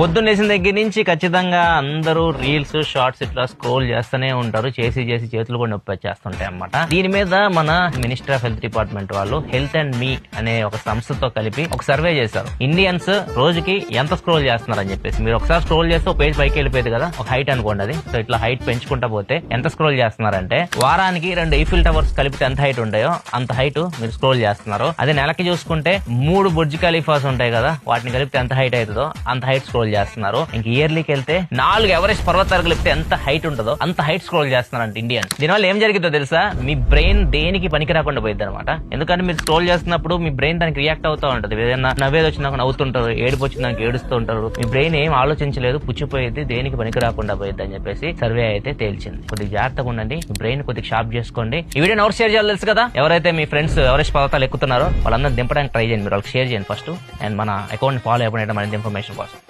పొద్దున్న లేచిన దగ్గర నుంచి ఖచ్చితంగా అందరూ రీల్స్ షార్ట్స్ ఇట్లా స్క్రోల్ చేస్తూనే ఉంటారు. చేసి చేతులు కూడా నొప్పి వచ్చేస్తుంటాయి అన్నమాట. దీని మీద మన మినిస్టర్ ఆఫ్ హెల్త్ డిపార్ట్మెంట్ వాళ్ళు హెల్త్ అండ్ మీ అనే ఒక సంస్థతో కలిపి ఒక సర్వే చేశారు. ఇండియన్స్ రోజుకి ఎంత స్క్రోల్ చేస్తున్నారని చెప్పేసి. మీరు ఒకసారి స్క్రోల్ చేస్తే ఒక పేజ్ పైకి వెళ్ళిపోయేది కదా, ఒక హైట్ అనుకోండి అది. సో ఇట్లా హైట్ పెంచుకుంటా పోతే ఎంత స్క్రోల్ చేస్తున్నారంటే వారానికి 2 ఈఫిల్ టవర్స్ కలిపితే ఎంత హైట్ ఉంటాయో అంత హైట్ మీరు స్క్రోల్ చేస్తున్నారు. అదే నెలకి చూసుకుంటే 3 బుర్జ్ ఖలీఫాస్ ఉంటాయి కదా, వాటిని కలిపితే ఎంత హైట్ అవుతుందో అంత హైట్ స్క్రోల్ చేస్తున్నారు. ఇంక ఇయర్లీకి వెళ్తే 4 ఎవరెస్ట్ పర్వతాలు కలిపితే ఎంత హైట్ ఉంటుందో అంత హైట్ స్క్రోల్ చేస్తున్నారంట ఇండియన్. దీనివల్ల ఏం జరిగిందో తెలుసా? మీ బ్రెయిన్ దేనికి పనికి రాకుండా పోయింది అనమాట. ఎందుకంటే మీరు స్క్రోల్ చేస్తున్నప్పుడు మీ బ్రెయిన్ దానికి రియాక్ట్ అవుతూ ఉంటుంది. ఏదైనా నవ్వేది వచ్చినాక నవ్వుతుంటారు, ఏడుపు వచ్చినాక ఏడుస్తూ ఉంటారు. మీ బ్రెయిన్ ఏం ఆలోచించలేదు, పుచ్చిపోయేది, దేనికి పనికి రాకుండా పోయింది అని చెప్పేసి సర్వే అయితే తేల్చింది. కొద్దిగా జాగ్రత్తగా ఉండండి, మీ బ్రెయిన్ కొద్దిగా షార్ప్ చేసుకోండి. ఈ వీడియో ఎవరు షేర్ చేయాలి తెలుసు కదా? ఎవరైతే మీ ఫ్రెండ్స్ ఎవరెస్ట్ పర్వతాలు ఎక్కుతున్నారో వాళ్ళందరూ దింపడానికి ట్రై చేయండి. మీరు వాళ్ళకి షేర్ చేయండి ఫస్ట్. అండ్ మన అకౌంట్ ఫాలో అయిపోయిన మరింత ఇన్ఫర్మేషన్ కోసం.